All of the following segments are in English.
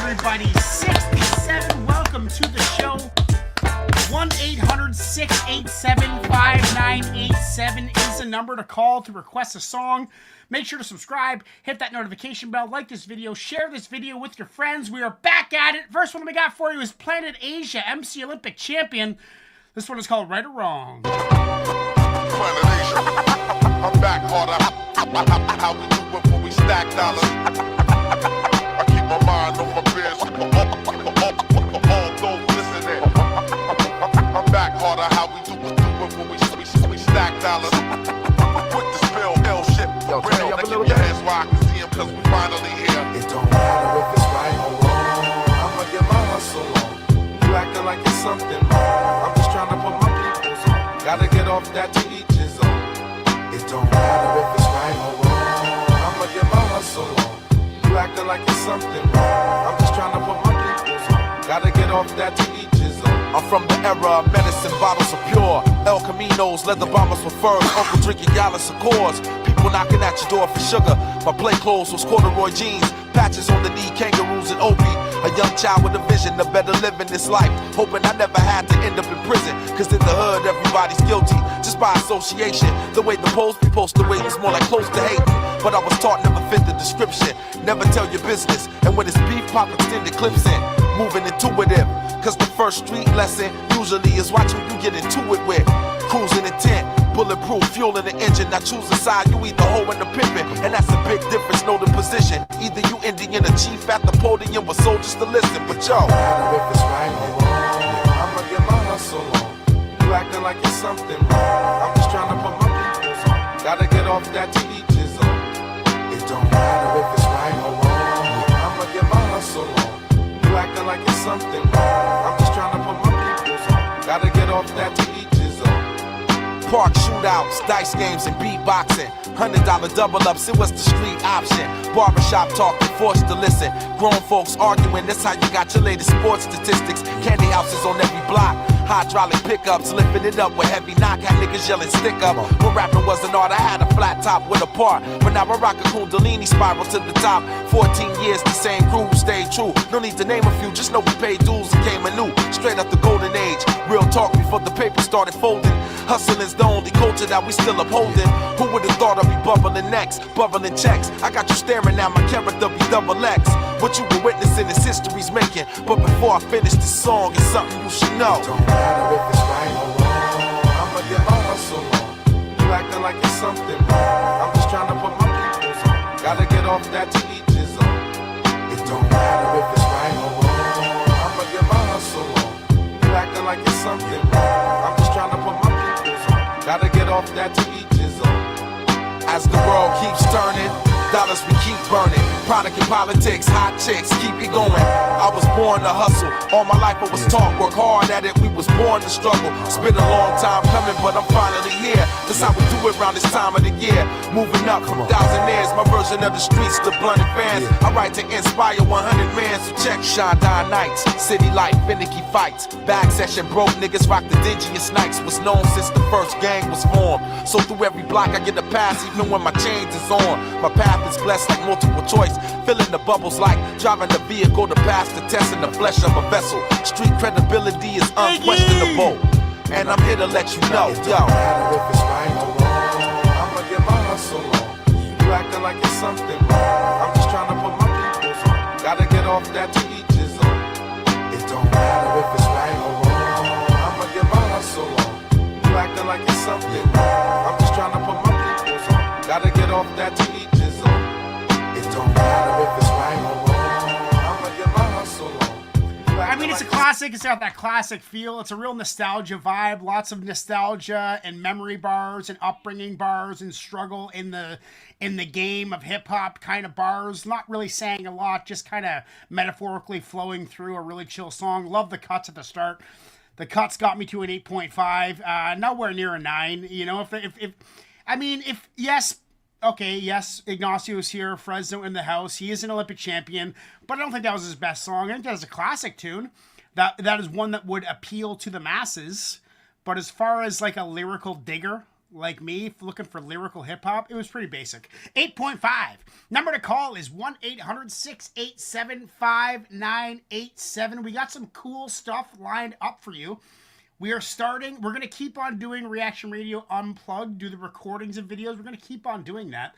everybody. 67, welcome to the show. 1-800-687-5987 is the number to call to request a song. Make sure to subscribe, hit that notification bell, like this video, share this video with your friends. We are back at it. First one we got for you is Planet Asia, MC Olympic champion. This one is called Right or Wrong. Planet Asia, I'm back harder. How we do it when we stack dollars. I keep my mind on my biz. All those listening. I'm back harder. How we do it when we stack dollars. Put the spill, L shit for real. Now keep your hands where I can see them, cause we finally here. It don't matter if it's right or wrong. I'ma get my hustle on. You acting like it's something wrong. I'm just trying to put my peoples on. Gotta get off that to each his own. It don't matter if it's right or wrong. I'ma get my hustle on. You acting like it's something wrong. I'm just trying to put my peoples on. Gotta get off that to each his own. I'm from the era of medicine, bottles of pure El Caminos, leather bombers with furs, uncle drinking Gallus Accords, people knocking at your door for sugar. My play clothes was corduroy jeans, patches on the knee, kangaroos and Opie. A young child with a vision of better living this life, hoping I never had to end up in prison. Cause in the hood everybody's guilty, just by association. The way the post be posted away was more like close to hating. But I was taught never fit the description, never tell your business. And when it's beef, pop extended clips in, moving intuitive. Cause the first street lesson usually is watch who you get into it with. Cruising intent, bulletproof, fuel in the engine. Now choose a side, you either hoe in the pimpin'. And that's a big difference, know the position. Either you Indian or chief at the podium with soldiers to listen. But yo, no matter if it's right or wrong, I'ma get my hustle on. You acting like it's something wrong. I'm just trying to put my peoples on. Gotta get off that to each his own. It don't matter if it's right or wrong, I'ma get my hustle on. You acting like it's something wrong. I'm just trying to put my peoples on. Gotta get off that to each his own. park shootouts, dice games and beatboxing, $100 double ups, it was the street option. Barbershop talk, forced to listen. Grown folks arguing, that's how you got your latest sports statistics. Candy houses on every block, hydraulic pickups, lifting it up with heavy knock, had niggas yelling stick up. When rapping was an art, I had a flat top with a part, but now I rock a Kundalini spiral to the top. 14 years, the same groove, stayed true. No need to name a few, just know we paid dues and came anew. Straight up the golden age, real talk before the paper started folding. Hustling's the only culture that we still upholding. Who would've thought I'd be bubbling next, bubbling checks? I got you staring at my character be double X. What you were witnessing is history's making. But before I finish this song, it's something you should know. It don't matter if it's right or wrong, I'ma get my hustle on. You acting like it's something wrong. I'm just trying to put my peoples on. Gotta get off that to each his own. It don't matter if it's right or wrong, I'ma get my hustle on. You acting like it's something wrong. I'm just trying to put my peoples on. Gotta get off that to each his own. As the world keeps turning, dollars we keep burning. Product and politics, hot chicks, keep it going. I was born to hustle, all my life I was taught. Work hard at it, we was born to struggle. It's been a long time coming, but I'm finally here. That's how we do it around this time of the year. Moving up from thousandaires, my version of the streets to blunted fans. I write to inspire 100 man, so check Shine Down Nights. City life, finicky fights. Bag session broke, niggas rock the dingiest nights. Was known since the first gang was formed. So through every block I get a pass, even when my chains is on. My path is blessed like multiple choice. Filling the bubbles like driving the vehicle to pass the test in the flesh of a vessel. Street credibility is unquestionable. And I'm here to let you know, It yo. don't matter if it's right or wrong, I'ma get my hustle on. You acting like it's something wrong. I'm just trying to put my peoples on. Gotta get off that to each his own. It don't matter if it's right or wrong, I'ma get my hustle on. You acting like it's something wrong. I'm just trying to put my peoples on. Gotta get off that to each his own. It don't matter if it's right or wrong, I'ma get my hustle on. I mean, it's a classic. It's got that classic feel. It's a real nostalgia vibe. Lots of nostalgia and memory bars and upbringing bars and struggle in the game of hip hop kind of bars. Not really saying a lot, just kind of metaphorically flowing through a really chill song. Love the cuts at the start. The cuts got me to an 8.5. Nowhere near a 9. You know, yes, Ignacio's here, Fresno in the house. He is an Olympic champion, but I don't think that was his best song. I think that is a classic tune. That is one that would appeal to the masses. But as far as like a lyrical digger like me looking for lyrical hip hop, it was pretty basic. 8.5. Number to call is 1-800-687-5987. We got some cool stuff lined up for you. We're going to keep on doing Reaction Radio Unplugged, do the recordings of videos. We're going to keep on doing that.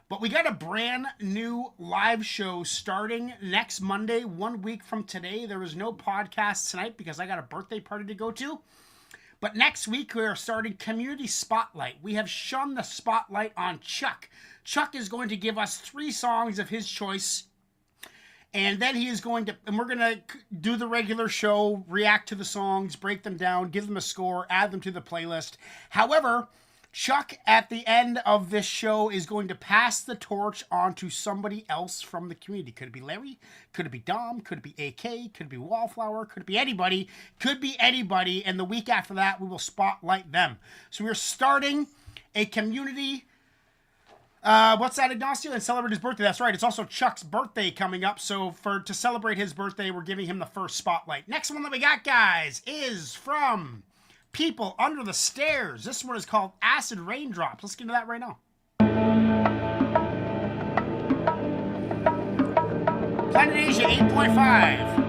But we got a brand new live show starting next Monday, 1 week from today. There was no podcast tonight because I got a birthday party to go to. But next week, we are starting Community Spotlight. We have shone the spotlight on Chuck. Chuck is going to give us 3 songs of his choice. And then he is going to, and we're going to do the regular show, react to the songs, break them down, give them a score, add them to the playlist. However, Chuck, at the end of this show, is going to pass the torch on to somebody else from the community. Could it be Larry? Could it be Dom? Could it be AK? Could it be Wallflower? Could it be anybody? Could be anybody. And the week after that, we will spotlight them. So we're starting a community. What's that, Ignacio? And celebrate his birthday. That's right. It's also Chuck's birthday coming up. So to celebrate his birthday, we're giving him the first spotlight. Next one that we got, guys, is from People Under the Stairs. This one is called Acid Raindrops. Let's get into that right now. Planet Asia 8.5.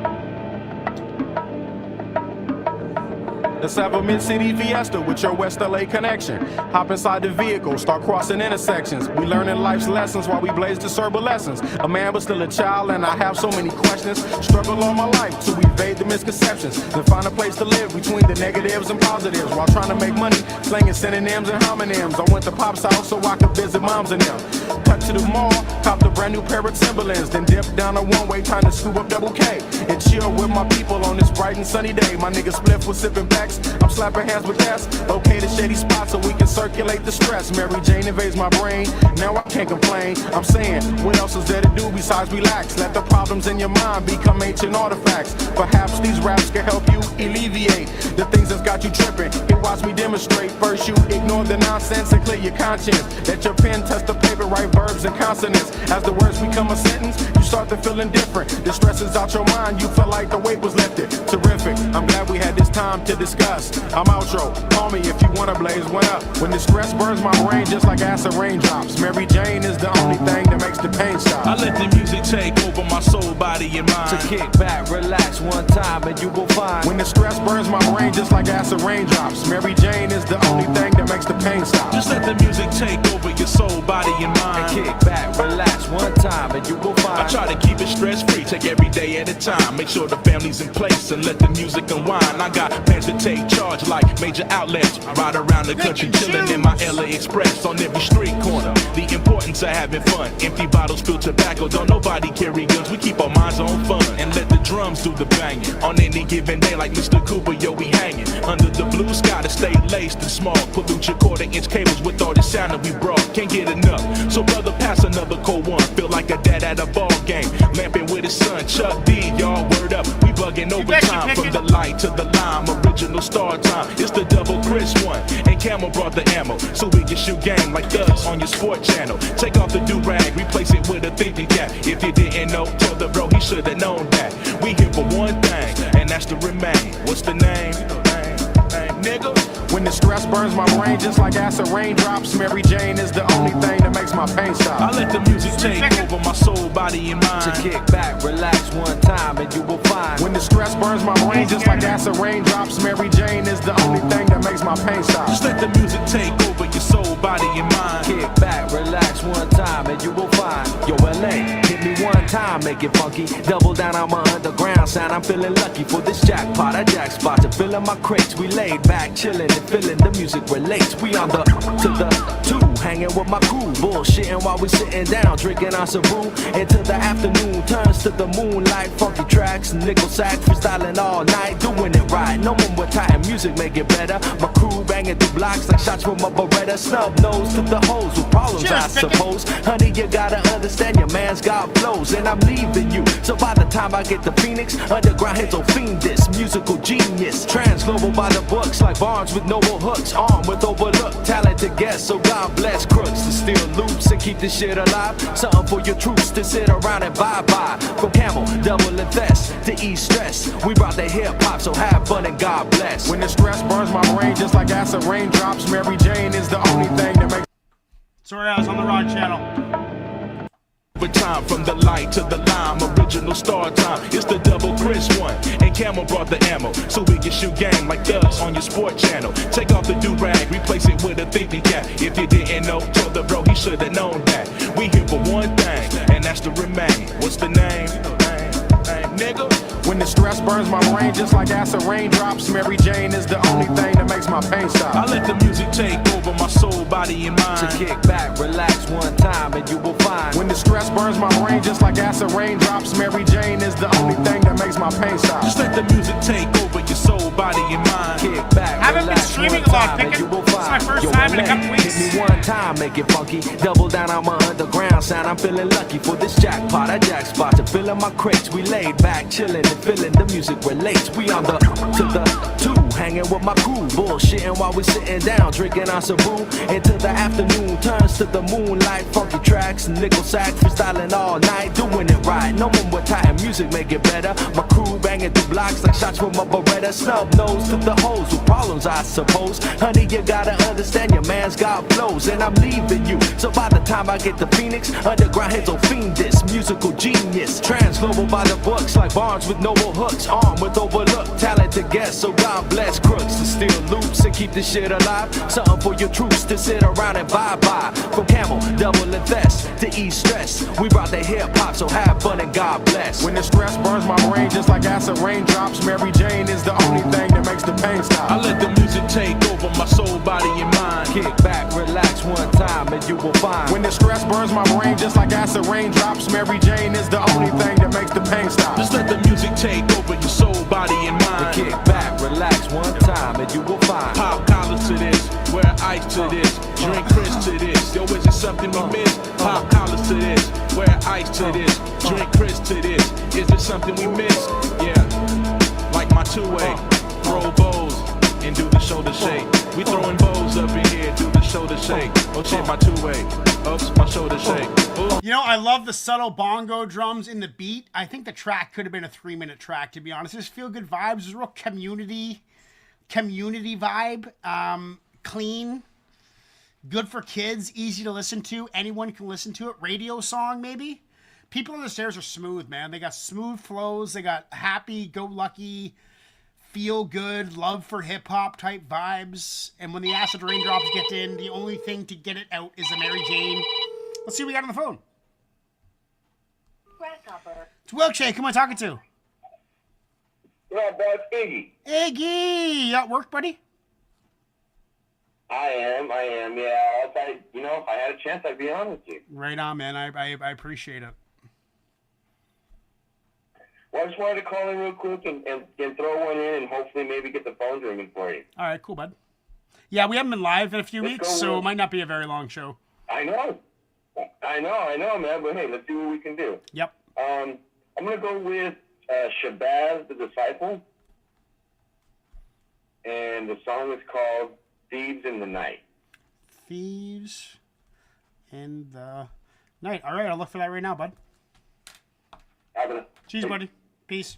Let's have a mid-city fiesta with your West LA connection. Hop inside the vehicle, start crossing intersections. We learning life's lessons while we blaze discernible lessons. A man but still a child and I have so many questions. Struggle all my life to evade the misconceptions. Then find a place to live between the negatives and positives. While trying to make money, slinging synonyms and homonyms. I went to Pop's house so I could visit moms and them. Cut to the mall, copped a brand new pair of Timberlands. Then dipped down a one-way trying to scoop up double K. And chill with my people on this bright and sunny day. My nigga Spliff was sipping backs. I'm slapping hands with that's okay to shady spots so we can circulate the stress. Mary Jane invades my brain, now I can't complain. I'm saying, what else is there to do besides relax? Let the problems in your mind become ancient artifacts. Perhaps these raps can help you alleviate the things that's got you tripping. Here, watch me demonstrate. First you ignore the nonsense and clear your conscience. Let your pen touch the paper, write verbs and consonants. As the words become a sentence, you start to feel indifferent. The stress is out your mind, you feel like the weight was lifted. Terrific, I'm glad we had this time to discuss. I'm outro, call me if you wanna blaze one up. When the stress burns my brain just like acid raindrops. Mary Jane is the only thing that makes the pain stop. I let the music take over my soul, body, and mind. So kick back, relax one time and you will find. When the stress burns my brain just like acid raindrops. Mary Jane is the only thing that makes the pain stop. Just let the music take over your soul, body, and mind. And kick back, relax one time and you will find. I try to keep it stress-free, take every day at a time. Make sure the family's in place and let the music unwind. I got plans to take charge like major outlets. I ride around the country chilling in my LA Express on every street corner. The importance of having fun. Empty bottles, spilled tobacco. Don't nobody carry guns. We keep our minds on fun and let the drums do the banging. On any given day, like Mr. Cooper, yo, we hanging under the blue sky to stay laced and small. Pollute your quarter-inch cables with all the sound that we brought. Can't get enough. So brother, pass another cold one. Feel like a dad at a ball game, lamping with his son Chuck D. Y'all word up. We bugging overtime from the light to the lime. Original star time. It's the double Chris one. And Camel brought the ammo, so we can shoot game like thugs on your sport channel. Take off the do-rag, replace it with a thinking cap. If you didn't know, tell the bro he should have known that. We here for one thing, and that's to remain. What's the name? Nigga. When the stress burns my brain just like acid raindrops. Mary Jane is the only thing that makes my pain stop. I let the music take over my soul, body, and mind. So kick back, relax one time and you will find. When the stress burns my brain just like acid raindrops. Mary Jane is the only thing that makes my pain stop. Just let the music take over your soul, body, and mind. Kick back, relax one time and you will find. Yo, LA, hit me one time, make it funky. Double down on my underground sound. I'm feeling lucky for this jackpot. I jack spot to fill in my crates. We laid back, chillin' and feeling the music relates. We on the to the two, hanging with my crew, bullshitting while we sitting down, drinking our Saru. Until the afternoon turns to the moonlight. Funky tracks, nickel sack, freestyling all night, doing it right. No one with tight music make it better. My crew banging through blocks like shots from a Beretta. Snub nose to the hoes with problems, I suppose. Honey, you gotta understand your man's got flows, and I'm leaving you. So by the time I get to Phoenix, underground hits will fiend this musical genius. Trans-global by the books like Barnes with noble hooks, armed with overlooked talented guests. So God bless crooks to steal loops and keep this shit alive. Something for your troops to sit around and bye-bye. From Camel, double invest to ease stress. We brought the hip-hop, so have fun and God bless. When the stress burns my brain just like acid raindrops. Mary Jane is the only thing that makes... Sorry, I was on the wrong channel. overtime from the light to the lime. Original star time. It's the double Chris one. And Camel brought the ammo. So we can shoot game like thugs on your sport channel. Take off the do-rag, replace it with a thinking cap. If you didn't know, tell the bro he should have known that. We here for one thing, and that's to remain. What's the name? Nigga. When the stress burns my brain just like acid raindrops, Mary Jane is the only thing that makes my pain stop. I let the music take over my soul, body, and mind. So kick back, relax one time, and you will find. When the stress burns my brain just like acid raindrops, Mary Jane is the only thing that makes my pain stop. Just let the music take over your soul, body, and mind. Kick back, Haven't been relax streaming one a lot, time, and Pickett. you will This is my find. first Yo, time in a LA, couple weeks. Hit me one time, make it funky. Double down on my underground sound. I'm feeling lucky for this jackpot. I jack spot to fill in my crates. We laid back, chilling and feeling the music relates. We on the to the two, hanging with my crew, bullshitting while we sitting down, drinking on Sabu. Until the afternoon turns to the moonlight. Funky tracks, nickel sack, freestyling all night, doing it right. No one with tight music, make it better. My crew banging through blocks like shots from a Beretta. Snub nose to the hoes with problems, I suppose. Honey, you gotta understand your man's got flows, and I'm leaving you. So by the time I get to Phoenix, underground heads will fiend this musical genius. Transglobal by the books like Barnes with noble hooks, armed with overlooked talented guests. So God bless crooks to steal loops and keep this shit alive. Something for your troops to sit around and bye-bye. From Camel, double and Thess to ease stress, we brought the hip-hop, so have fun and God bless. When the stress burns my brain just like acid raindrops, Mary Jane is the only thing that makes the pain stop. I let the music take over my soul, body, and mind. Kick back, relax one time, and you will find. When the stress burns my brain just like acid raindrops, Mary Jane is the only thing that makes the pain stop. Just let the music take over your soul, body, and mind. Kick back, relax one time, and you will find. Pop collars to this, wear ice to this, drink Chris to this. Yo, is it something we miss? Pop collars to this, wear ice to this, drink Chris to this. Is it something we miss? Yeah, like my two-way, throw bows and do the shoulder shake. We throwing bows up in here, do the shoulder shake. Oh shit, my two-way, oops, my shoulder shake. Ooh. You know, I love the subtle bongo drums in the beat. I think the track could have been a 3-minute track, to be honest. There's feel good vibes. There's a real community vibe. Clean, good for kids, easy to listen to. Anyone can listen to it. Radio song, maybe. People on the stairs are smooth, man. They got smooth flows. They got happy-go-lucky, feel good, love for hip-hop type vibes. And when the acid raindrops get in, the only thing to get it out is a Mary Jane. Let's see what we got on the phone. Grasshopper. It's Wilkshake. Who am I talking to? Yeah, boss, Iggy. Iggy! You at work, buddy? I am, yeah. If I had a chance, I'd be on with you. Right on, man. I appreciate it. Well, I just wanted to call in real quick and throw one in and hopefully maybe get the phones ringing for you. All right, cool, bud. Yeah, we haven't been live in a few Let's weeks, go so with- it might not be a very long show. I know, man. But hey, let's see what we can do. Yep. I'm gonna go with Shabazz the Disciple, and the song is called "Thieves in the Night." Thieves in the Night. All right, I'll look for that right now, bud. Cheers, buddy. Peace.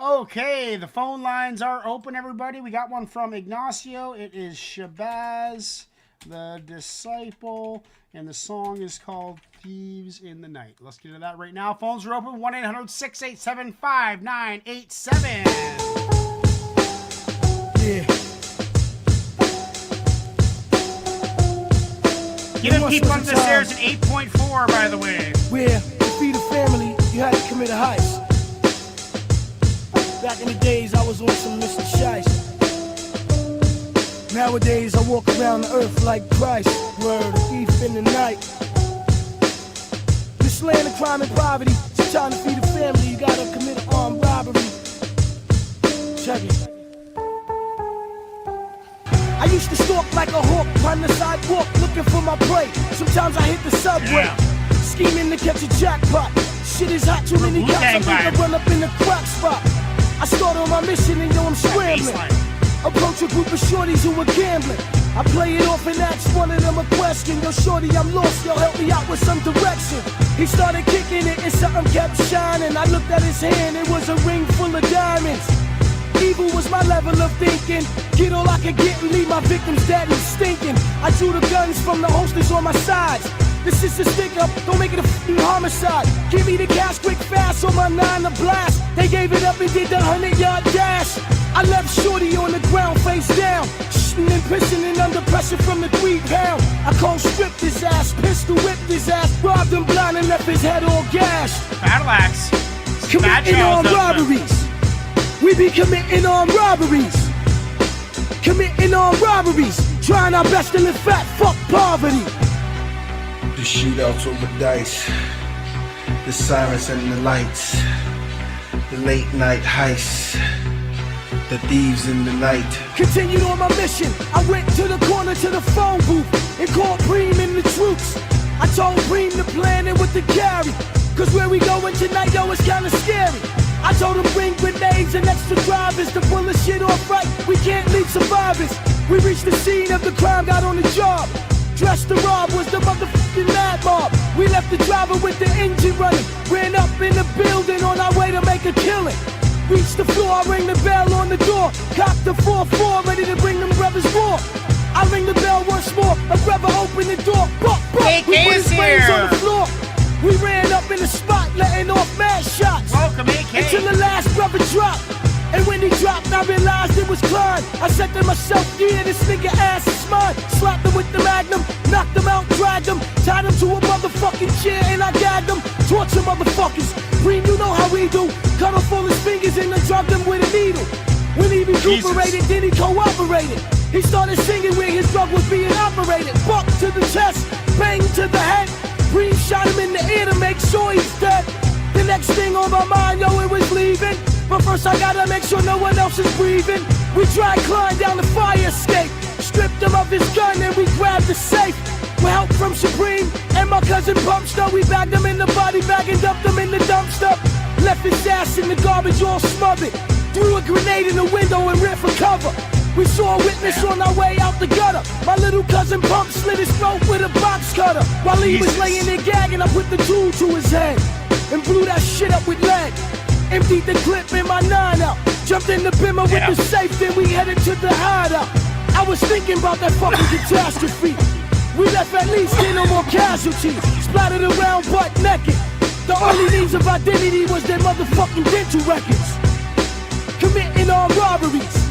Okay, the phone lines are open, everybody. We got one from Ignacio. It is Shabazz the Disciple, and the song is called Thieves in the Night. Let's get to that right now. Phones are open, 1-800-687-5987. Yeah. Give him Keep Up the Stairs at 8.4, by the way. Where to feed a family, you had to commit a heist. Back in the days, I was on some Mr. Shice. Nowadays, I walk around the earth like Christ. Word, a thief in the night. You're slaying the crime and poverty. It's time to feed a family, you gotta commit an armed robbery. Check it. I used to stalk like a hawk, climb the sidewalk, looking for my prey. Sometimes I hit the subway, scheming to catch a jackpot. Shit is hot, too many cops, I think I run up in the crack spot. I started on my mission and yo, I'm scrambling. Approach a group of shorties who were gambling. I play it off and ask one of them a question. Yo, shorty, I'm lost, yo, help me out with some direction. He started kicking it and something kept shining. I looked at his hand, it was a ring full of diamonds. Evil was my level of thinking. Get all I could get and leave my victims dead and stinking. I drew the guns from the holsters on my sides. This is a stick up, don't make it a f***ing homicide. Give me the cash quick fast on my 9 to blast. They gave it up and did the 100-yard dash. I left Shorty on the ground face down, shitting and pissing and under pressure from the 3-pound. I cold stripped his ass, pistol whipped his ass, robbed him blind and left his head all gashed. Battle axe. Committing armed robberies. We be committing armed robberies. Committing armed robberies. Trying our best to live fat, fuck poverty. The shootouts over dice, the sirens and the lights, the late night heists, the thieves in the night. Continued on my mission. I went to the corner to the phone booth and called Preem and the troops. I told Preem to plan it with the carry, cause where we going tonight, yo, it's kinda scary. I told him bring grenades and extra drivers to pull the shit off right. We can't leave survivors. We reached the scene of the crime, got on the job. Dressed to rob was the motherfucking mad mob. We left the driver with the engine running. Ran up in the building on our way to make a killing. Reached the floor, I ring the bell on the door. Cocked the 4-4, ready to bring them brothers more. I ring the bell once more, a brother opened the door. Buck, we put his brains on the floor. We ran up in the spot, letting off mad shots. Welcome, AK. Until the last brother dropped. And when he dropped, I realized it was Klein. I said to myself, yeah, this nigga ass is mine. Slapped him with the magnum, knocked him out, dragged him, tied him to a motherfucking chair, and I gagged him. Torture motherfuckers. Preem, you know how we do. Cut off all his fingers and then dropped him with a needle. When he recuperated, then he cooperated. He started singing where his drug was being operated. Buck to the chest, bang to the head. Preem shot him in the ear to make sure he's dead. The next thing on my mind, yo, it was leaving. But first I gotta make sure no one else is breathing. We dragged Klein down the fire escape, stripped him of his gun and we grabbed the safe. With help from Supreme and my cousin Pumpster, we bagged him in the body bag and dumped him in the dumpster. Left his ass in the garbage all smothered. Threw a grenade in the window and ran for cover. We saw a witness on our way out the gutter. My little cousin Pump slit his throat with a box cutter. While he was laying there gagging, I put the tool to his head and blew that shit up with lead. Emptied the clip in my 9 out. Jumped in the bimmer with the safe, then we headed to the hideout. I was thinking about that fucking catastrophe. We left at least 10 or more casualties, splattered around butt naked. The only means of identity was their motherfucking dental records. Committing armed robberies.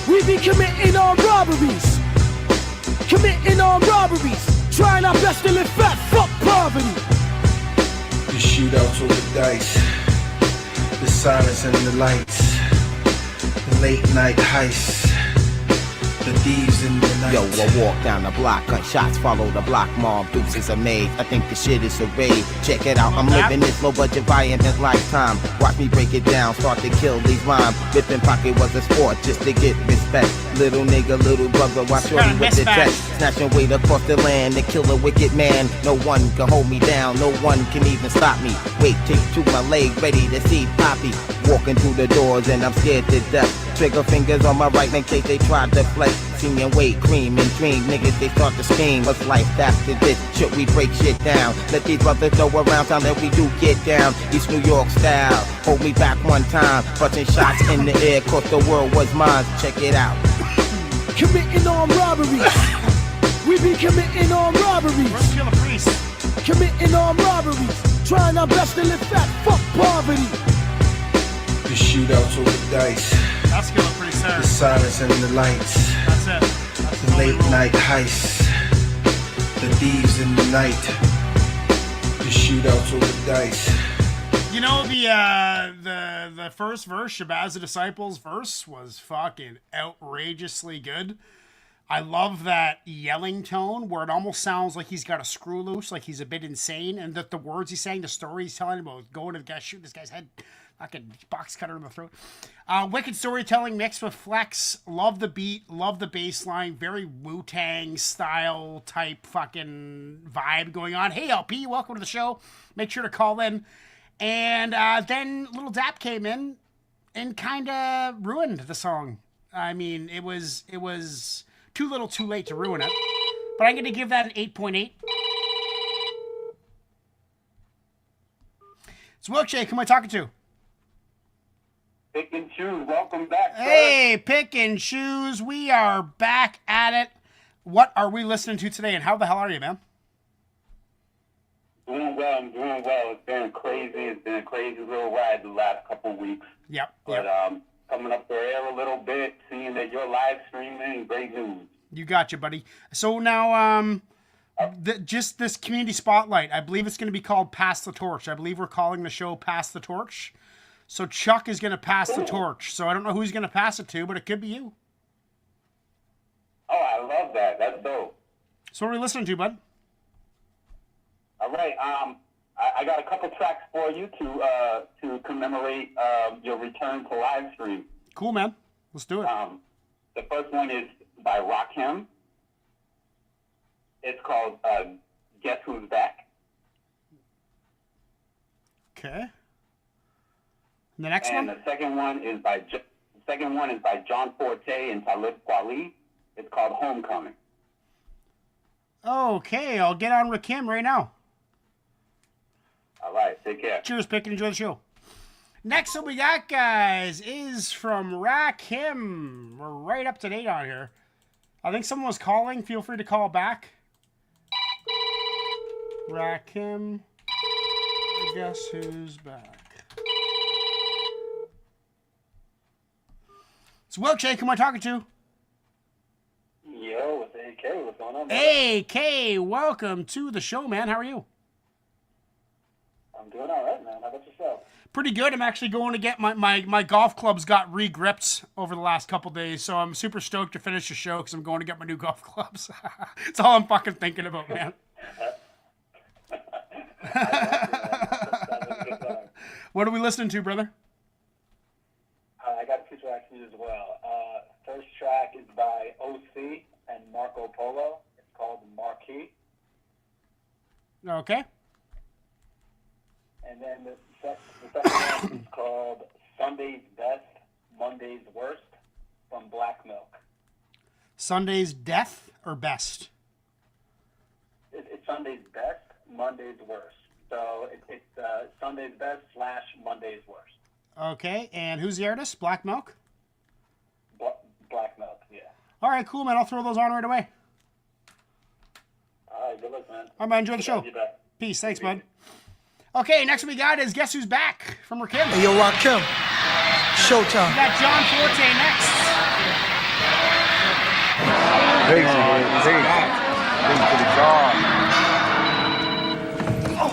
We be committing armed robberies. Committing armed robberies. Trying our best to live fat, fuck poverty. The shootouts over dice, the silence and the lights, the late night heists, the thieves in the night. Yo, I walk down the block, gunshots follow the block, mob deuces amazed. I think the shit is a rave. Check it out, I'm living this low budget violent lifetime. Watch me break it down, start to kill these rhymes. Ripping pocket was a sport just to get respect. Little nigga, little brother, watch shorty with the tech. Snatching weight across the land to kill a wicked man. No one can hold me down, no one can even stop me. Wait, take to my leg, ready to see Poppy. Walking through the doors and I'm scared to death. Trigger fingers on my right in case they try to flex. See me and wait, cream and dream. Niggas, they start to scheme. What's life after this? Should we break shit down? Let these brothers know around town that we do get down. East New York style. Hold me back one time. Busting shots in the air, cause the world was mine. Check it out. Committing armed robberies. We be committing armed robberies. Committing armed robberies. Trying our best to live fat, fuck poverty. The shootouts over dice, That's killing pretty sad. the silence and the lights, That's it. That's the late night heists, the thieves in the night, the shootouts over dice. You know, the first verse, Shabazz the Disciples verse, was fucking outrageously good. I love that yelling tone where it almost sounds like he's got a screw loose, like he's a bit insane, and that the words he's saying, the story he's telling about going to the guy, shooting this guy's head, fucking box cutter in the throat. Wicked storytelling mixed with flex. Love the beat, love the bass line. Very Wu-Tang style type fucking vibe going on. Hey LP, welcome to the show. Make sure to call in. And then Little Dap came in and kind of ruined the song. I mean, it was too little too late to ruin it. But I'm going to give that an 8.8. It's Wilkshake. Who am I talking to? Pick and choose. Welcome back, sir. Hey, Pick and Choose. We are back at it. What are we listening to today, and how the hell are you, man? Doing well. I'm doing well. It's been crazy. It's been a crazy little ride the last couple of weeks. Yep. But coming up for air a little bit, seeing that you're live streaming, great news. You got you, buddy. So now, just this community spotlight, I believe it's going to be called Pass the Torch. I believe we're calling the show Pass the Torch. So Chuck is going to pass the torch. So I don't know who he's going to pass it to, but it could be you. Oh, I love that. That's dope. So what are we listening to, bud? All right. I got a couple tracks for you to commemorate your return to live stream. Cool, man. Let's do it. The first one is by Rakim. It's called Guess Who's Back. Okay. And the next and one? the second one is by John Forte and Talib Kweli. It's called Homecoming. Okay, I'll get on Rakim right now. All right, take care. Cheers, Pick, and enjoy the show. Next up we got, guys, is from Rakim. We're right up to date on here. I think someone was calling. Feel free to call back. Rakim. Guess who's back? It's Wilkshake. Who am I talking to? Yo, it's AK. What's going on, brother? AK, welcome to the show, man. How are you? I'm doing all right, man. How about yourself? Pretty good. I'm actually going to get my golf clubs got re-gripped over the last couple days, so I'm super stoked to finish the show because I'm going to get my new golf clubs. That's all I'm fucking thinking about, man. What are we listening to, brother? I got two tracks for you as well. First track is by OC and Marco Polo. It's called Marquee. Okay. And then the second one is called Sunday's Best, Monday's Worst from Black Milk. Sunday's Death or Best? It's Sunday's Best, Monday's Worst. So it's Sunday's Best / Monday's Worst. Okay, and who's the artist? Black Milk? Black Milk, yeah. All right, cool, man. I'll throw those on right away. All right, good luck, man. All right, man. Enjoy the show. Peace. Thanks, bud. Okay, next we got is Guess Who's Back from Rakim. Hey, yo, Rakim. Showtime. We got John Forte next.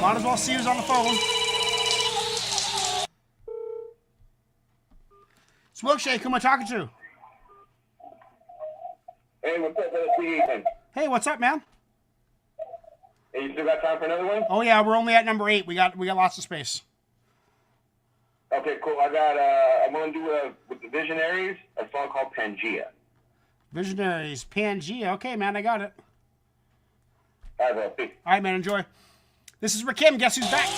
Might as well see who's on the phone. It's Wilkshake. Who am I talking to? Hey, what's up, brother? Hey, what's up, man? Hey, you still got time for another one? Oh yeah, we're only at number 8. We got lots of space. Okay, cool. I'm gonna do with the Visionaries a song called Pangea. Visionaries, Pangea. Okay, man, I got it. All right, bro. Peace. All right, man, enjoy. This is Rakim. Guess who's back?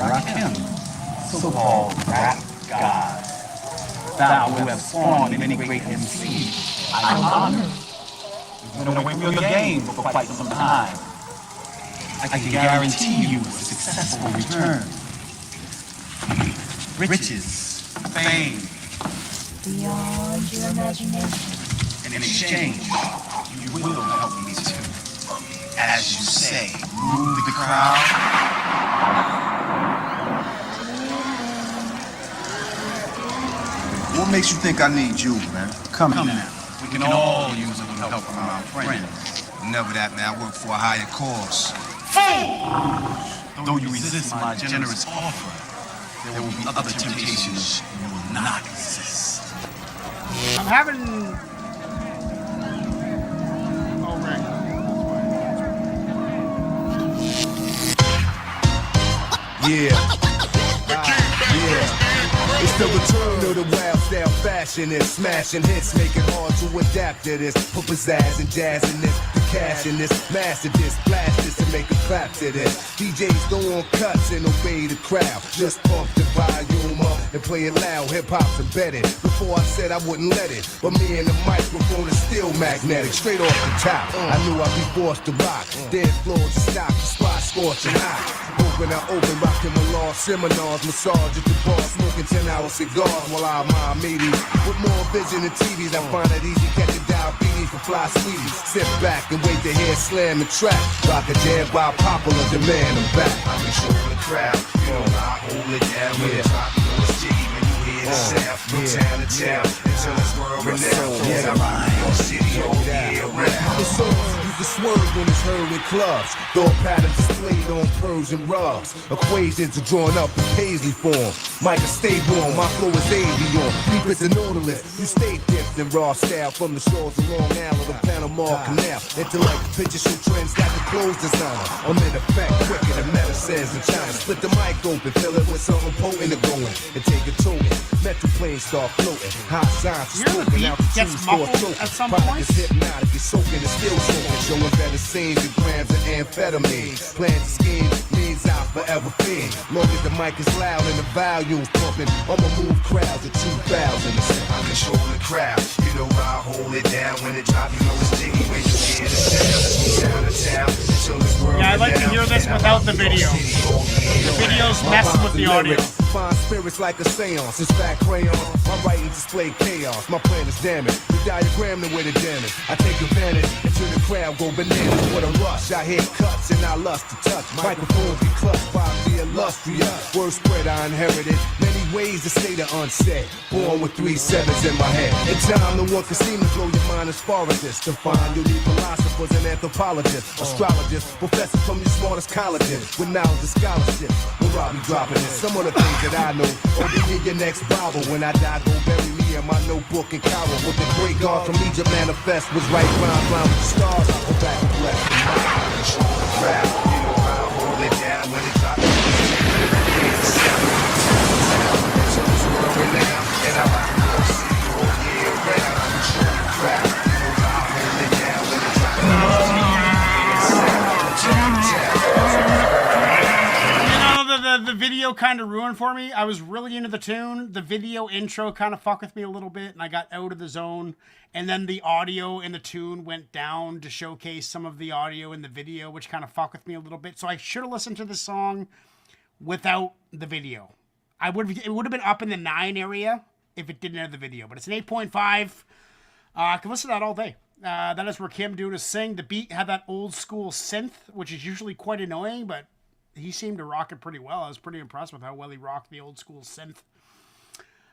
Rakim, so-called rap god. Thou who have spawned many great MCs, I honor. You've been away from your game for quite some time. I can guarantee you a successful return. Riches, fame, beyond your imagination. and in exchange, you will help me too. As you say, move the crowd. What makes you think I need you, man? Come now. We can all use a little help from our friends. Never that, man. I work for a higher cause. Though you resist my generous offer, there will be other temptations you will not resist. I'm having... Oh, right. Yeah. It's the return of the wild style fashionists, smashing hits, make it hard to adapt to this. Put pizzazz and jazz in this, the cash in this, master this, blast this and make a clap to this. DJs go on cuts and obey the crowd, just pump the volume up. and play it loud. Hip hop's embedded. Before I said I wouldn't let it, but me and the microphone is still magnetic. Straight off the top, I knew I'd be forced to rock. Dance floors to stop, the spot scorching hot. Open, I open, rocking my law seminars, massage at the bar, smoking 10-hour cigars while I admire meaties. With more vision than TVs, I find it easy catching diabetes for fly sweeties. Sit back and wait to hear slam and track. Rock a jam by popular demand, I'm back. I'm controlling the crowd, you know I hold it down with the top, you know it's jiggy when you hear the sound. From town to town, until it's world renowned. Yeah, I'm in your city, oh yeah, around. It's songs you can swerve when it's heard in clubs. Thought patterns displayed on Persian rugs. Equations are drawn up in Paisley form. Micah, stay warm, my flow is avion. Deep as the Nautilus, you stay dipped in raw style. From the shores of Long Island to Panama Canal. Intellect pictures show trends got the clothes designer. I'm in effect quicker than medicines in China. Split the mic open, fill it with something potent and going. And take a token, metal planes start floating. High science is smoking, altitudes for a token. Product is hypnotic, it's soaking, it's still soaking. Showing better scenes and grams of amphetamine. Plans and schemes, means I'll forever fiend. Long as the mic is loud and the volume's pumping, I'ma move crowds of 2,000. I control the crowd, you know I hold it down. When it drop, you know it's jiggy when you hear the sound. Town to town, until it's world. Yeah, I'd like to hear this without the video. The video's messing with the audio. Find spirits like a seance. It's fat crayon. My writing display chaos. My plan is damaged. The diagram the way to damage. I take advantage until the crowd go bananas. What a rush. I hear cuts and I lust to touch. Microphones be clutched by the illustrious. Word spread I inherited. Many ways to say the unsaid. Born with 3 sevens in my head. In time, no one can seem to blow your mind as far as this. To find you'll need philosophers and anthropologists, astrologists, professors from your smartest colleges with knowledge and scholarship. Where I'll be dropping it. Some of the things that I know. Or be in your next Bible. When I die, go bury me in my notebook in Cairo. What the great God from Egypt manifest was right round with the stars. Go back and bless the mind. Control the crowd. You know how I hold it down when it drops. So this world renowned. And I rock the city all year round. Control the crowd. You know how I hold it down when it drops. The video kind of ruined for me. I was really into the tune. The video intro kind of fucked with me a little bit, and I got out of the zone. And then the audio in the tune went down to showcase some of the audio in the video, which kind of fucked with me a little bit. So I should have listened to the song without the video. It would have been up in the 9 area if it didn't have the video. But it's an 8.5. I can listen to that all day. That is Rakim doing his sing. The beat had that old school synth, which is usually quite annoying, but he seemed to rock it pretty well. I was pretty impressed with how well he rocked the old school synth.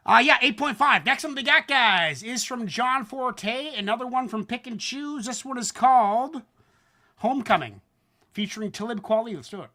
Yeah, 8.5. Next one we got, guys, is from John Forte. Another one from Pick and Choose. This one is called Homecoming, featuring Talib Kweli. Let's do it.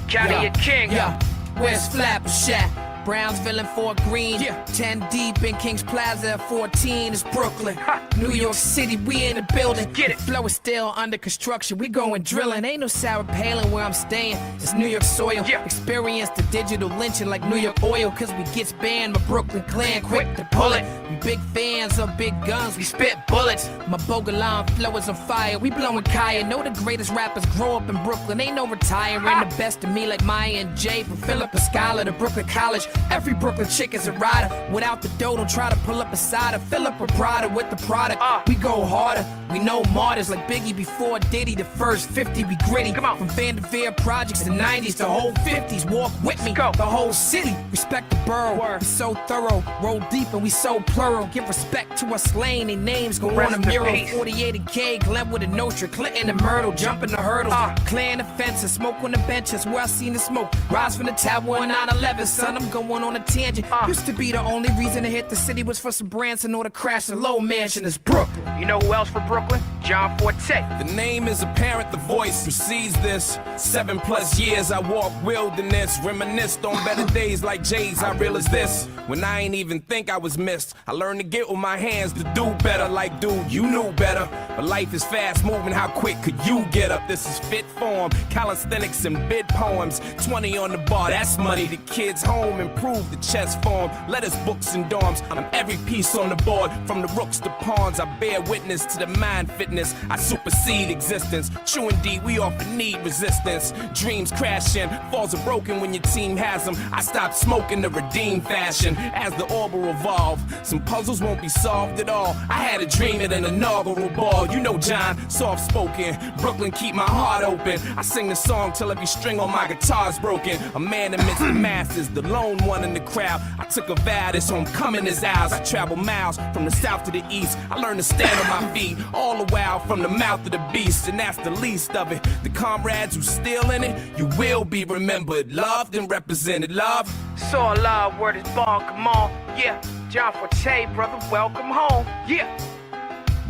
County of King. Yeah. Where's Flapper Shack? Brownsville and Fort Greene, 10 deep in Kings Plaza, 14 is Brooklyn. New York City, we in the building. Get it. Flow is still under construction, we going drilling. Ain't no sour paling where I'm staying, it's New York soil. Experience the digital lynching like New York oil, cause we gets banned, my Brooklyn clan quick to pull it. We big fans of big guns, we spit bullets. My Bogalan flow is on fire, we blowing Kaya. Know the greatest rappers grow up in Brooklyn, ain't no retiring. The best of me like Maya and Jay, from Philip Scholar to Brooklyn College. Every Brooklyn chick is a rider. Without the dough, don't try to pull up a cider. Fill up a Prada with the product. We go harder. We know martyrs like Biggie before Diddy. The first 50 we gritty. Come on. From Vanderveer projects, the 90s to whole 50s. Walk with me. The whole city. Respect the borough. We so thorough. Roll deep and we so plural. Give respect to us slain. Their names go on a mural. 48 and K. Glenwood and Nostra. Clinton and Myrtle. Jumping the hurdles. Clearing the fences. Smoke on the benches. Where I seen the smoke. Rise from the tower on 9/11. Son, I'm going on a tangent. Used to be the only reason to hit the city was for some Branson or to crash a low mansion. It's Brooklyn. You know who else from Brooklyn? John Forte. The name is apparent, the voice precedes this. 7+ years I walked wilderness, reminisced on better days like Jay's. How real is this? When I ain't even think I was missed, I learned to get with my hands to do better. Like, dude, you knew better. But life is fast moving, how quick could you get up? This is fit form, calisthenics and bid poems. 20 on the bar, that's money. The kids home improve the chess form. Letters, books, and dorms. I'm every piece on the board, from the rooks to pawns. I bear witness to the mind fit witness. I supersede existence. True indeed, we often need resistance. Dreams crashing, falls are broken when your team has them. I stopped smoking to redeem fashion. As the orb will evolve, some puzzles won't be solved at all. I had a dream at an inaugural ball. You know John, soft spoken. Brooklyn, keep my heart open. I sing the song till every string on my guitar's broken. A man amidst the masses, the lone one in the crowd. I took a vow, this homecoming is ours. I travel miles from the south to the east. I learned to stand on my feet, all the while from the mouth of the beast. And that's the least of it. The comrades who still in it, you will be remembered, loved and represented. Love. So love, word is born, come on. Yeah, John Forte, brother, welcome home. Yeah,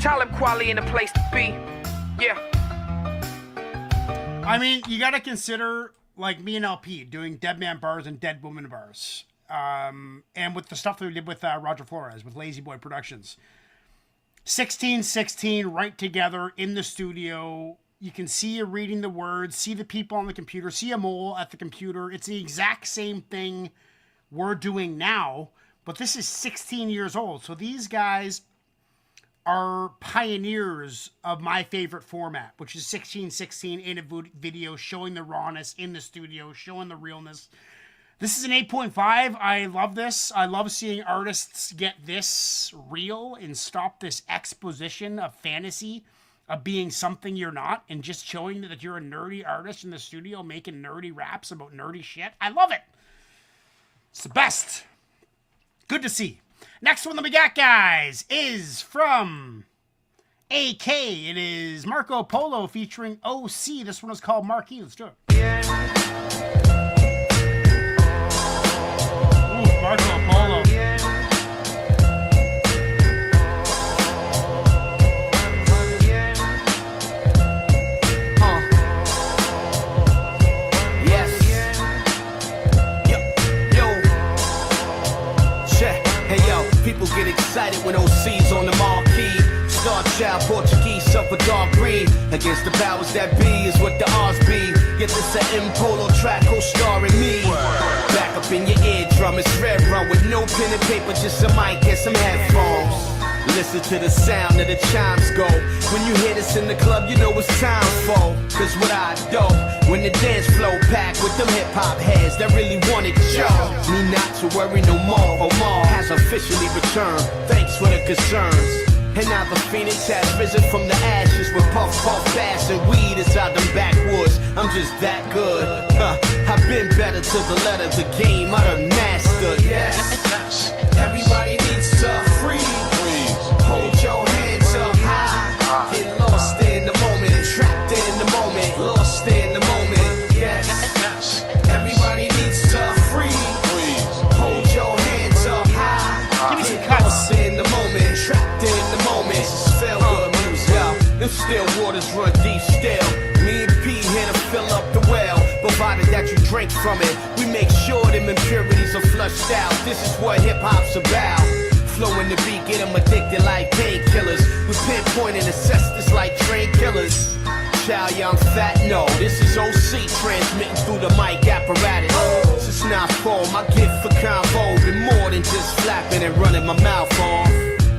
Talib Kweli in the place to be. Yeah. I mean, you gotta consider, like, me and LP doing Dead Man bars and Dead Woman bars. And with the stuff that we did with Roger Flores, with Lazy Boy Productions. 1616 right together in the studio. You can see you reading the words, see the people on the computer, see a mole at the computer. It's the exact same thing we're doing now, but this is 16 years old. So these guys are pioneers of my favorite format, which is 1616 in a video, showing the rawness in the studio, showing the realness. This is an 8.5. I love this. I love seeing artists get this real and stop this exposition of fantasy, of being something you're not, and just showing that you're a nerdy artist in the studio making nerdy raps about nerdy shit. I love it. It's the best. Good to see. Next one that we got, guys, is from AK. It is Marco Polo featuring OC. This one is called Marquee. Let's do it. Ooh, Marco Polo. People get excited when OC's on the marquee. Star Child, Portuguese, suffer dark green. Against the powers that be is what the odds be. Get this a M Polo track, co-starring me. Back up in your eardrum, it's Red Run with no pen and paper, just a mic and some headphones. Listen to the sound of the chimes go. When you hear this in the club, you know it's time for. Cause what I do, when the dance flow packed with them hip-hop heads that really wanted to show me not to worry no more. Omar has officially returned, thanks for the concerns. And now the phoenix has risen from the ashes with puff, puff, bass and weed inside them backwoods. I'm just that good. I've been better to the letter, the game I done mastered. Yes, everybody needs to free. Hold your hands up high. Get lost in the moment, trapped in the moment, lost in the moment. Yes, everybody needs to free. Hold your hands up high. Give me some cuts. In the moment, trapped in the moment. This is feel good music. Them still waters run deep still. Me and P here to fill up the well. Provided that you drink from it, we make sure them impurities are flushed out. This is what hip hop's about. Flowing the beat, get them addicted like painkillers. We pinpoint and assess this like train killers. Child, yeah, I'm fat, no. This is OC transmitting through the mic apparatus. Since nightfall, my gift for convo been more than just flapping and running my mouth off.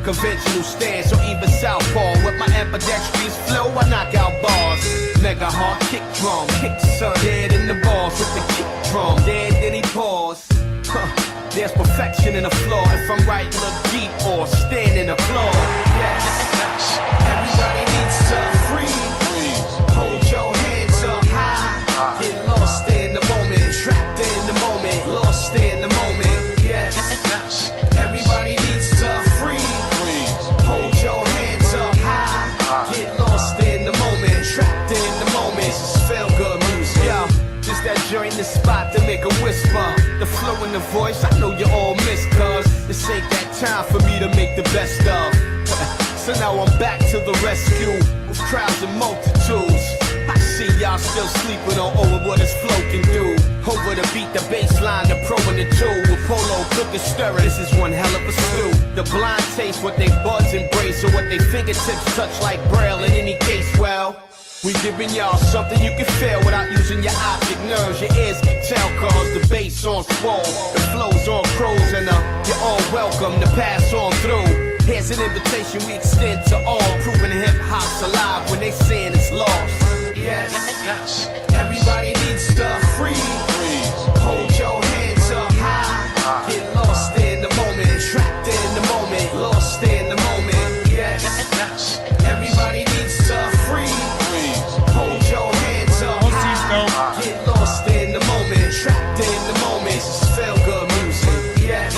Conventional stance or even southpaw. With my ambidextrous flow, I knock out bars. Mega hard kick drum, kick the sun dead in the balls with the kick drum. Dead, then he pause. There's perfection in the flaw. If I'm right, look deep or stand in the floor. Yes, everybody needs to free. Hold your hands up high. Get lost in the moment, trapped in the moment, lost in the moment. Yes, everybody needs to free. Hold your hands up high. Get lost in the moment, trapped in the moment. This is feel good music. Yeah, just that joint in the spot to make a whisper. The flow in the voice, I know you all miss, cuz this ain't that time for me to make the best of. So now I'm back to the rescue with crowds and multitudes. I see y'all still sleeping on over what this flow can do. Over the beat, the bass line, the pro and the two. With Polo cooking stirring, this is one hell of a stew. The blind taste what they buds embrace, or what they fingertips touch like braille in any case, well, we giving y'all something you can feel without using your optic nerves. Your ears can tell cause the bass on swole, the flow's on crows, and you're all welcome to pass on through. Here's an invitation we extend to all, proving hip hop's alive when they saying it's lost. Yes, everybody needs to freeze. Hold your hands up high. Get lost in the moment, trapped in the moment, lost in the moment. Yes, everybody needs to freeze. Hold your hands up high. Get lost in the moment, trapped in the moment. This is feel good music. Yes,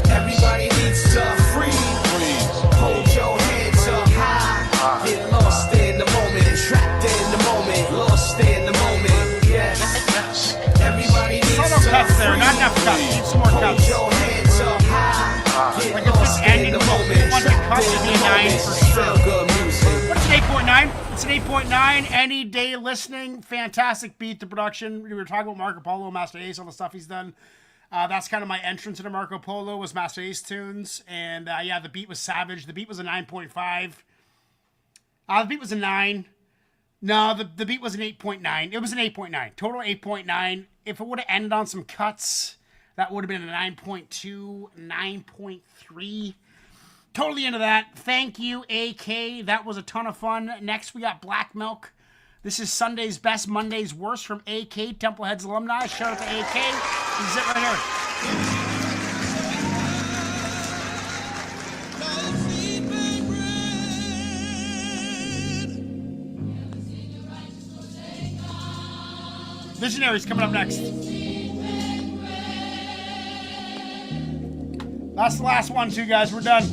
everybody needs to freeze. Hold your hands up high. Get lost in the moment, trapped in the moment, lost in the moment. Yes, everybody needs to freeze. Cuts there, not enough cuts. Need some more cuts. Hold your hands up high. Like if this ending was a bunch of cuts, it'd be a 9 for sure. What's an 8.9? It's an 8.9. Any day listening. Fantastic beat. The production. We were talking about Marco Polo, Master Ace, all the stuff he's done. That's kind of my entrance into Marco Polo was Master Ace tunes. And yeah, the beat was savage. The beat was a 9.5. The beat was a 9. No, the beat was an 8.9. It was an 8.9. Total 8.9. If it would have ended on some cuts, that would have been a 9.2, 9.3. Totally into that. Thank you, AK. That was a ton of fun. Next, we got Black Milk. This is Sunday's Best, Monday's Worst from AK, Templeheads alumni. Shout out to AK. This is it right here. Visionaries coming up next. That's the last one, too, guys. We're done.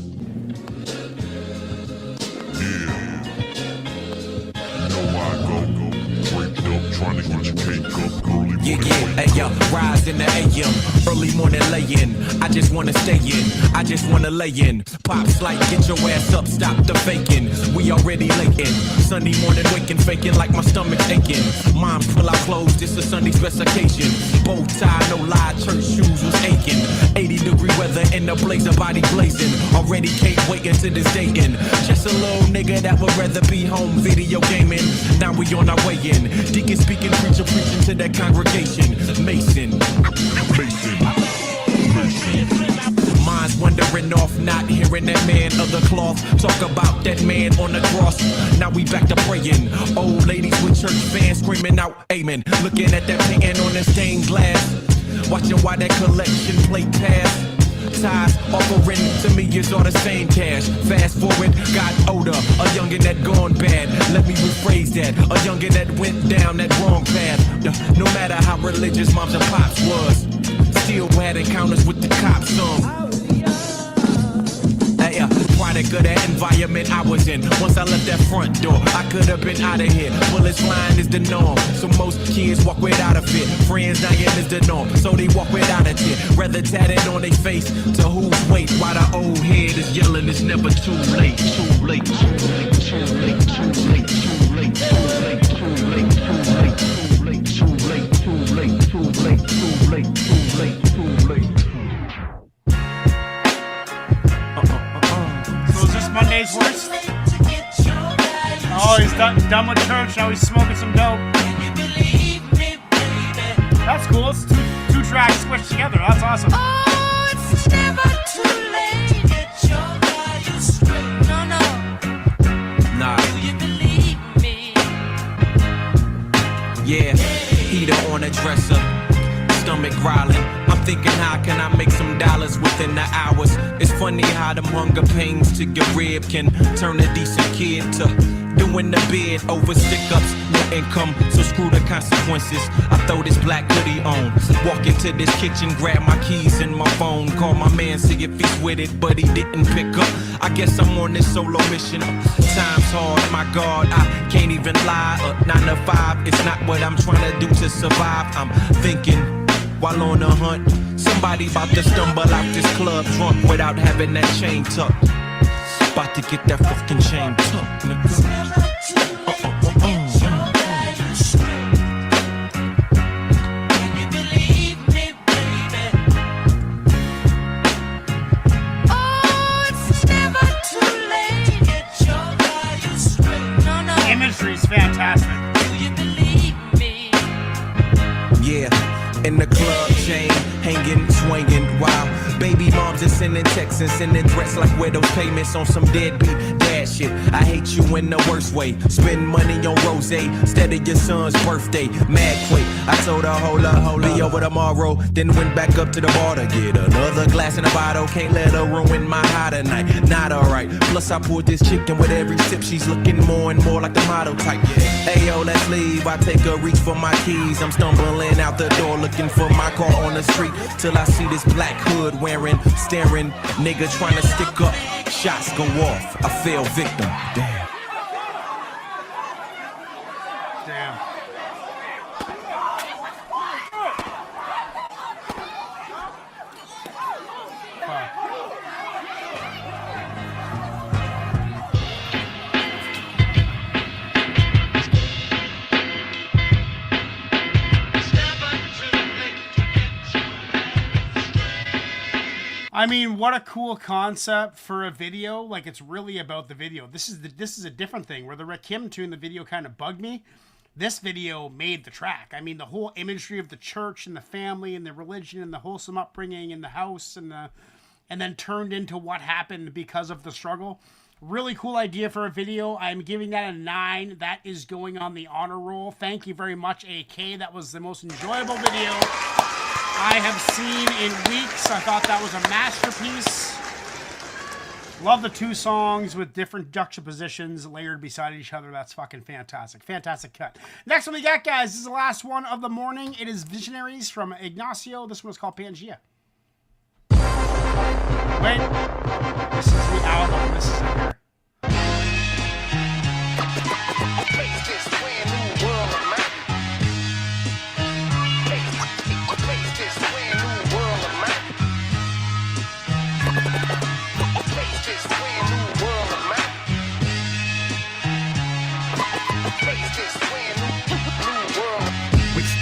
Yeah, hey, yo, rise in the AM, early morning lay-in. I just wanna stay in, I just wanna lay in. Pops like, get your ass up, stop the faking. We already latin. Sunday morning waking, faking like my stomach's aching. Moms pull out clothes, this a Sunday's best occasion. Bow tie, no lie, church shoes was aching. 80-degree weather in the blazer, body blazing. Already can't wait until this day in. Just a little nigga that would rather be home video gaming. Now we on our way in. Deacon speaking, preacher preaching to that congregation. Mason. Minds wandering off, not hearing that man of the cloth talk about that man on the cross. Now we back to praying. Old ladies with church fans screaming out amen. Looking at that painting on the stained glass. Watching why that collection plate pass. Ties offering to me is all the same cash. Fast forward, got older, a youngin' that gone bad. Let me rephrase that, a youngin' that went down that wrong path. No matter how religious moms and pops was, still had encounters with the cops. Product of that environment I was in. Once I left that front door, I could have been out of here. Bullets flying is the norm, so most kids walk without a fit. Friends dying is the norm, so they walk without a tear. Rather tatted on their face to whose weight, while the old head is yelling it's never too late. Too late, too late, too late, too late, too late, too late, too late, too late, too late, too late, too late, too late, too late, too late. Monday's Worst. Oh, he's done with church. Now he's smoking some dope. That's cool. It's two tracks squished together. That's awesome. Oh, it's never too late. Get your values straight. No, no. Nah. Do you believe me? Yeah. Heater on a dresser. Stomach growling. I'm thinking, how can I make some dollars within the hours? It's funny how them hunger pains to your rib can turn a decent kid to doing the bid over stick-ups, no income, so screw the consequences. I throw this black hoodie on, walk into this kitchen, grab my keys and my phone, call my man, see if he's with it, but he didn't pick up. I guess I'm on this solo mission. Time's hard, my God, I can't even lie. 9 to 5, it's not what I'm trying to do to survive. I'm thinking, while on the hunt, somebody about to stumble out this club drunk without having that chain tucked. About to get that fucking chain tucked, nigga. Imagery's fantastic. Yeah. In the club chain, hanging, swinging, while Baby moms are sending texts and sending threats like where those payments on some deadbeat dad shit. I hate you in the worst way. Spend money on rose instead of your son's birthday. Mad quake. I told her, hold up, be over tomorrow. Then went back up to the bar to get another glass in a bottle. Can't let her ruin my high tonight. Not alright. Plus I poured this chicken with every sip. She's looking more and more like the model type. Hey yo, let's leave. I take a reach for my keys. I'm stumbling out the door looking for my car on the street. Till I see this black hood wearing, staring nigga trying to stick up. Shots go off. I fell victim. Damn. I mean, what a cool concept for a video. Like, it's really about the video. This is a different thing. Where the Rakim tune, the video kind of bugged me. This video made the track. I mean, the whole imagery of the church and the family and the religion and the wholesome upbringing and the house and then turned into what happened because of the struggle. Really cool idea for a video. I'm giving that a 9. That is going on the honor roll. Thank you very much, AK. That was the most enjoyable video I have seen in weeks. I thought that was a masterpiece. Love the two songs with different juxtapositions layered beside each other. That's fucking fantastic. Fantastic cut. Next one we got, guys. This is the last one of the morning. It is Visionaries from Ignacio. This one is called Pangea. Wait. This is the album. This is it here.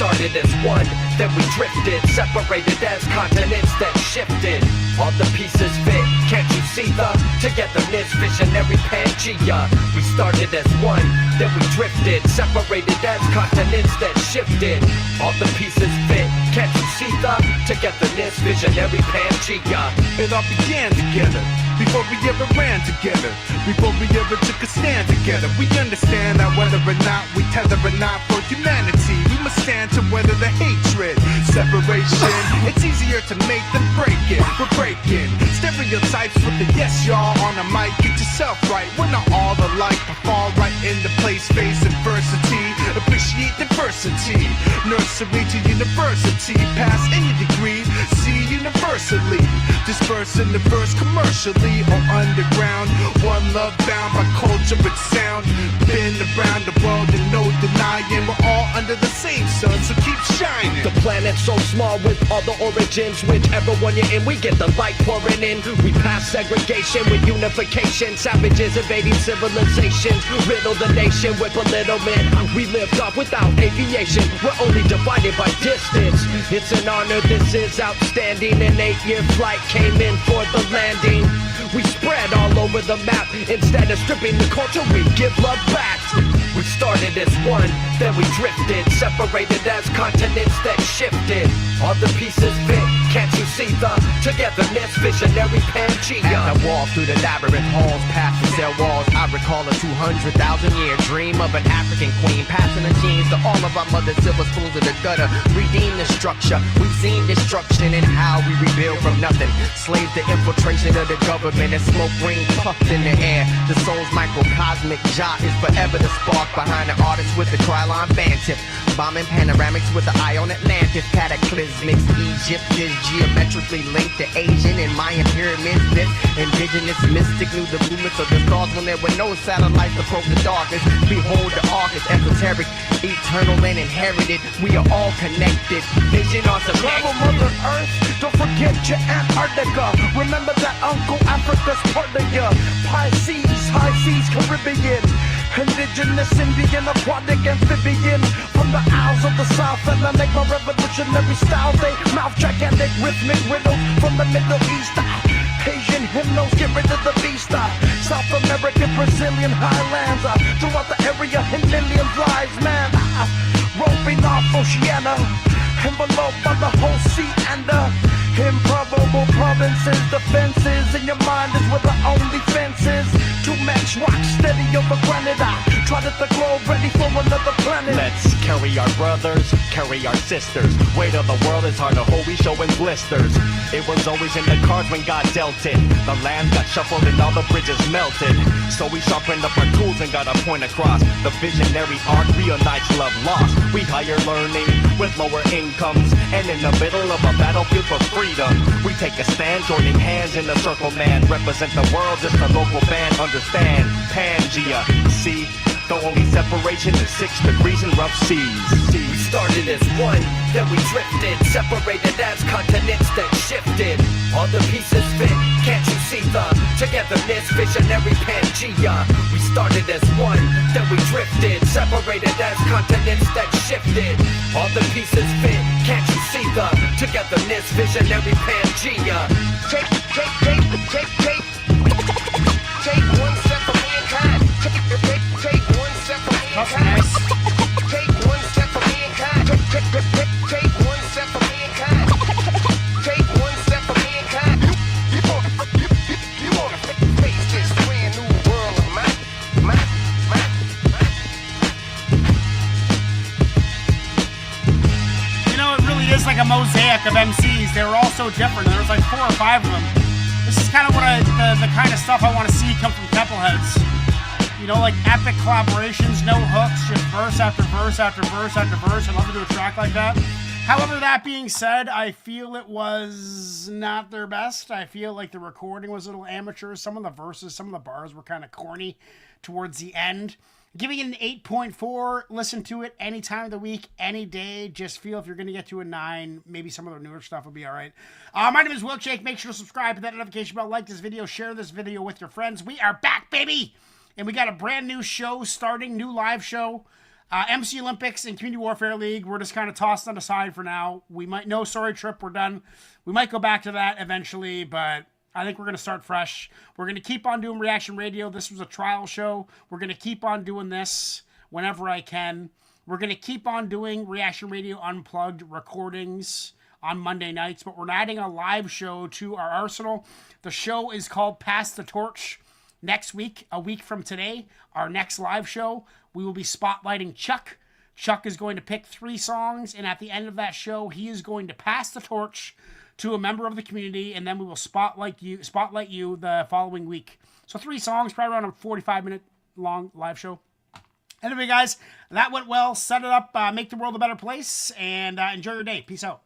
Started as one, then we drifted, separated as continents that shifted. All the pieces fit, can't you see the togetherness, visionary Pangea? We started as one, then we drifted, separated as continents that shifted. All the pieces fit, can't you see the togetherness, visionary Pangea? It all began together, before we ever ran together, before we ever took a stand together. We understand that whether or not we tether or not for humanity, we must stand to weather the hatred, separation. It's easier to make than break it. We're breaking stereotypes with the yes y'all on the mic. Get yourself right. We're not all alike, but fall right into place. Face adversity, appreciate diversity. Nursery to university, pass any degree. See universally, disperse in the verse commercially or underground. One love bound by culture and sound. Been around the world and no denying we're all under the same sun, so keep shining. The planet's so small with all the origins. Whichever one you're in, we get the light pouring in. We pass segregation with unification. Savages invading civilizations. Riddle the nation with belittlement. We lived off without aviation. We're only divided by distance. It's an honor, this is outstanding. An 8-year flight came in for the landing. We spread all over the map. Instead of stripping the culture, we give love back. We started as one, then we drifted, separated as continents that shifted. All the pieces fit, can't you see the togetherness, visionary Pangea? As I walk through the labyrinth halls, past the cell walls, I recall a 200,000-year dream of an African queen, passing the genes to all of our mothers, silver spoons of the gutter, redeem the structure. We've seen destruction and how we rebuild from nothing. Slaves to infiltration of the government and smoke ring puffed in the air. The soul's microcosmic jaw is forever the spark behind the artist with the Krylon band tip. Bombing panoramics with the eye on Atlantis. Cataclysmic Egypt is geometrically linked to Asian and Mayan pyramids. This indigenous mystic knew the movements of the stars when there were no satellites to probe the darkness. Behold, the ark is esoteric, eternal and inherited. We are all connected. Vision on the Travel Mother Earth, don't forget your Antarctica. Remember that Uncle Africa's part of ya. Pisces, high seas, Caribbean. Indigenous, Indian, aquatic, amphibian. From the Isles of the South and I make my revolutionary style. They mouth gigantic rhythmic riddles from the Middle East. Asian hymnals, get rid of the beast. South American, Brazilian highlands. Throughout the area in millions lives, man. Roping off Oceania, enveloped by the whole sea and improbable multiple provinces. The fences in your mind is where the only fence is. Two match rock steady over granite. I trotted the globe ready for another planet. Let's carry our brothers, carry our sisters. Weight of the world is hard to hold, we showing blisters. It was always in the cards when God dealt it. The land got shuffled and all the bridges melted. So we sharpened up our tools and got a point across. The visionary arc reunites love lost. We higher learning with lower incomes. And in the middle of a battlefield for freedom, we take a stand, joining hands in the circle, man. Represent the world, just a local band. Understand, Pangea, see? The only separation is 6 degrees and rough seas. We started as one, then we drifted. Separated as continents that shifted. All the pieces fit, can't you see the togetherness, visionary Pangea? We started as one, then we drifted. Separated as continents that shifted. All the pieces fit, can't you see the togetherness, visionary Pangea? Take one step from mankind. Take one step from mankind. Take one step from mankind. Take one step from mankind. Take one step from mankind. You wanna face this brand new world of mine. You know, it really is like a mosaic of MCs. They were all so different. There was like 4 or 5 of them. This is kind of what the kind of stuff I want to see come from Keppelheads. You know, like epic collaborations, no hooks, just verse after verse after verse after verse. I'd love to do a track like that. However, that being said, I feel it was not their best. I feel like the recording was a little amateur. Some of the verses, some of the bars were kind of corny towards the end. Giving it an 8.4. Listen to it any time of the week, any day. Just feel if you're going to get to a 9, maybe some of the newer stuff will be all right. My name is Wilkshake. Make sure to subscribe, hit that notification bell, like this video, share this video with your friends. We are back, baby! And we got a brand new show starting, new live show. MC Olympics and Community Warfare League. We're just kind of tossed on the side for now. We might, no sorry trip, we're done. We might go back to that eventually, but I think we're going to start fresh. We're going to keep on doing Reaction Radio. This was a trial show. We're going to keep on doing this whenever I can. We're going to keep on doing Reaction Radio Unplugged recordings on Monday nights, but we're adding a live show to our arsenal. The show is called Pass the Torch. Next week, a week from today, our next live show, we will be spotlighting Chuck. Chuck is going to pick 3 songs, and at the end of that show, he is going to pass the torch to a member of the community, and then we will spotlight you the following week. So 3 songs, probably around a 45-minute long live show. Anyway, guys, that went well. Set it up, make the world a better place, and enjoy your day. Peace out.